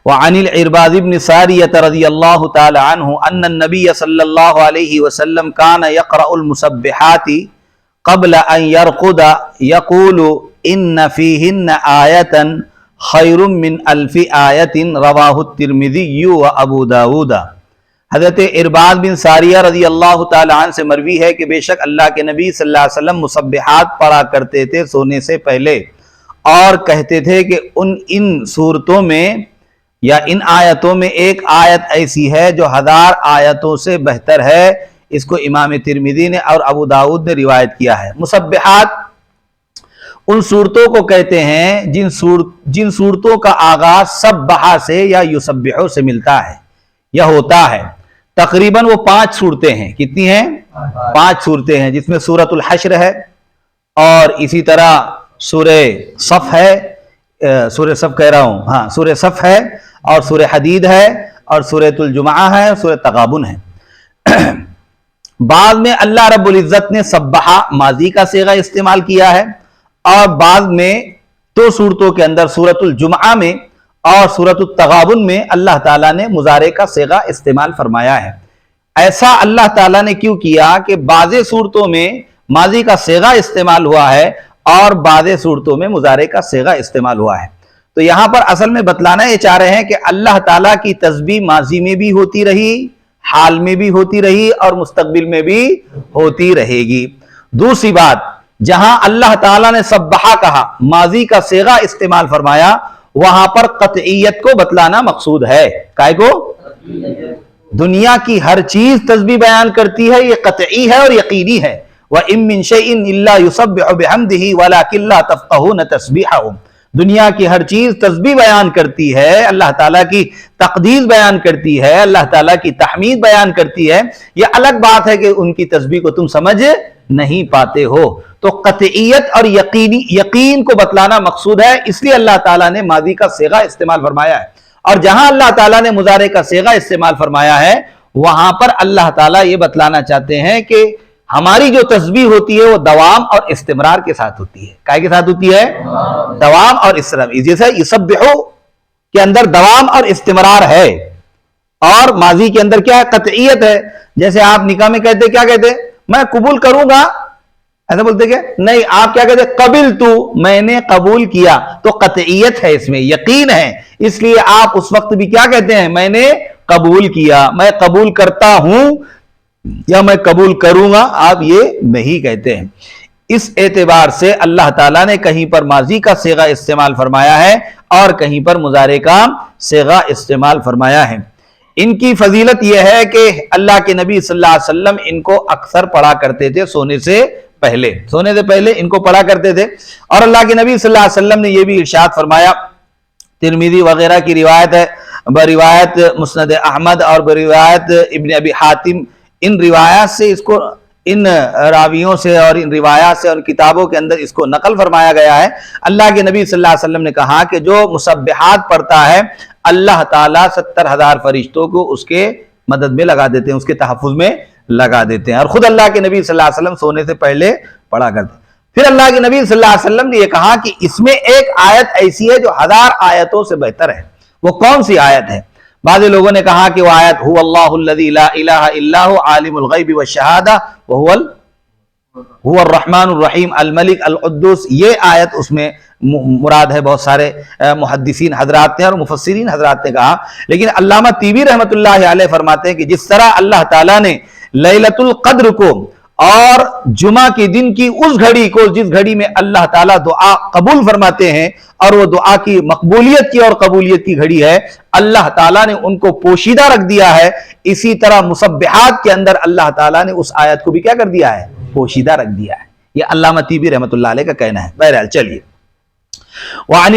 وعن العرباض بن ساریہ رضی اللہ تعالی عنہ ان النبی صلی اللہ علیہ وسلم کان یقرأ المسبحات قبل ان يرقد يقول ان فیہن آیتا خیر من الف آیت رواہ الترمذی و ابو داود۔ حضرت عرباض بن ساریہ رضی اللہ تعالی عنہ سے مروی ہے کہ بے شک اللہ کے نبی صلی اللہ علیہ وسلم مسبحات پڑھا کرتے تھے سونے سے پہلے، اور کہتے تھے کہ ان صورتوں میں یا ان آیتوں میں ایک آیت ایسی ہے جو 1000 آیتوں سے بہتر ہے۔ اس کو امام ترمذی نے اور ابو داؤد نے روایت کیا ہے۔ مسبحات ان صورتوں کو کہتے ہیں جن صورتوں کا آغاز سبحہ سے یا یسبحو سے ملتا ہے یا ہوتا ہے۔ تقریباً وہ 5 صورتیں ہیں۔ کتنی ہیں؟ 5 صورتیں ہیں، جس میں سورۃ الحشر ہے، اور اسی طرح سورہ صف ہے، سورہ صف کہہ رہا ہوں، ہاں سورہ صف ہے، اور سورہ حدید ہے، اور سورۃ الجمعہ ہے، اور سورہ تغابن ہے۔ بعض میں اللہ رب العزت نے سبحہ ماضی کا صیغہ استعمال کیا ہے، اور بعض میں 2 صورتوں کے اندر سورۃ الجمعہ میں اور سورۃ التغابن میں اللہ تعالیٰ نے مضارع کا صیغہ استعمال فرمایا ہے۔ ایسا اللہ تعالیٰ نے کیوں کیا کہ بعض صورتوں میں ماضی کا صیغہ استعمال ہوا ہے اور بعض صورتوں میں مضارع کا صیغہ استعمال ہوا ہے؟ تو یہاں پر اصل میں بتلانا یہ چاہ رہے ہیں کہ اللہ تعالیٰ کی تسبیح ماضی میں بھی ہوتی رہی، حال میں بھی ہوتی رہی، اور مستقبل میں بھی ہوتی رہے گی۔ دوسری بات، جہاں اللہ تعالیٰ نے سبحہ کہا، ماضی کا صیغہ استعمال فرمایا، وہاں پر قطعیت کو بتلانا مقصود ہے۔ کائے کو؟ دنیا کی ہر چیز تسبیح بیان کرتی ہے، یہ قطعی ہے اور یقینی ہے۔ وَإِن مِّن شَيْءٍ إِلَّا يُسَبِّحُ بِحَمْدِهِ وَلَٰكِن لَّا تَفْقَهُونَ تَسْبِيحَهُمْ۔ دنیا کی ہر چیز تسبیح بیان کرتی ہے، اللہ تعالیٰ کی تقدیس بیان کرتی ہے، اللہ تعالیٰ کی تحمید بیان کرتی ہے۔ یہ الگ بات ہے کہ ان کی تسبیح کو تم سمجھ نہیں پاتے ہو۔ تو قطعیت اور یقین کو بتلانا مقصود ہے، اس لیے اللہ تعالیٰ نے ماضی کا صیغہ استعمال فرمایا ہے۔ اور جہاں اللہ تعالیٰ نے مضارع کا صیغہ استعمال فرمایا ہے، وہاں پر اللہ تعالیٰ یہ بتلانا چاہتے ہیں کہ ہماری جو تسبیح ہوتی ہے وہ دوام اور استمرار کے ساتھ ہوتی ہے۔ کائے کے ساتھ ہوتی ہے؟ دوام اور استمرار۔ جیسے یسبحو کے اندر دوام اور استمرار ہے، اور ماضی کے اندر کیا ہے؟ قطعیت ہے۔ جیسے آپ نکاح میں کہتے کیا کہتے؟ میں قبول کروں گا، ایسا بولتے کیا؟ نہیں، آپ کیا کہتے؟ قبلت، میں نے قبول کیا۔ تو قطعیت ہے، اس میں یقین ہے، اس لیے آپ اس وقت بھی کیا کہتے ہیں؟ میں نے قبول کیا، میں قبول کرتا ہوں، یا میں قبول کروں گا، آپ یہ نہیں کہتے ہیں۔ اس اعتبار سے اللہ تعالیٰ نے کہیں پر ماضی کا صیغہ استعمال فرمایا ہے اور کہیں پر مضارع کا صیغہ استعمال فرمایا ہے۔ ان کی فضیلت یہ ہے کہ اللہ کے نبی صلی اللہ علیہ وسلم ان کو اکثر پڑھا کرتے تھے سونے سے پہلے ان کو پڑھا کرتے تھے۔ اور اللہ کے نبی صلی اللہ علیہ وسلم نے یہ بھی ارشاد فرمایا، ترمذی وغیرہ کی روایت ہے، بروایت مسند احمد اور بروایت ابن ابی حاتم، ان روایات سے اس کو، ان راویوں سے اور ان روایات سے اور کتابوں کے اندر اس کو نقل فرمایا گیا ہے۔ اللہ کے نبی صلی اللہ علیہ وسلم نے کہا کہ جو مسبحات پڑھتا ہے، اللہ تعالیٰ 70,000 فرشتوں کو اس کے مدد میں لگا دیتے ہیں، اس کے تحفظ میں لگا دیتے ہیں، اور خود اللہ کے نبی صلی اللہ علیہ وسلم سونے سے پہلے پڑھا کرتے ہیں۔ پھر اللہ کے نبی صلی اللہ علیہ وسلم نے یہ کہا کہ اس میں ایک آیت ایسی ہے جو 1000 آیتوں سے بہتر ہے۔ وہ کون سی آیت ہے؟ بعض لوگوں نے کہا کہ وہ آیت هو اللہ الذی لا الہ الا هو عالم الغیب والشہادہ وهو الرحمن الرحیم الملک القدوس، یہ آیت اس میں مراد ہے۔ بہت سارے محدثین حضرات نے اور مفسرین حضرات نے کہا، لیکن علامہ طیبی رحمۃ اللہ علیہ فرماتے ہیں کہ جس طرح اللہ تعالیٰ نے لیلۃ القدر کو اور جمعہ کے دن کی اس گھڑی کو، جس گھڑی میں اللہ تعالیٰ دعا قبول فرماتے ہیں اور وہ دعا کی مقبولیت کی اور قبولیت کی گھڑی ہے، اللہ تعالیٰ نے ان کو پوشیدہ رکھ دیا ہے، اسی طرح مسبحات کے اندر اللہ تعالیٰ نے اس آیت کو بھی کیا کر دیا ہے؟ پوشیدہ رکھ دیا ہے۔ یہ علامہ طیبی رحمۃ اللہ علیہ کا کہنا ہے۔ بہرحال چلیے،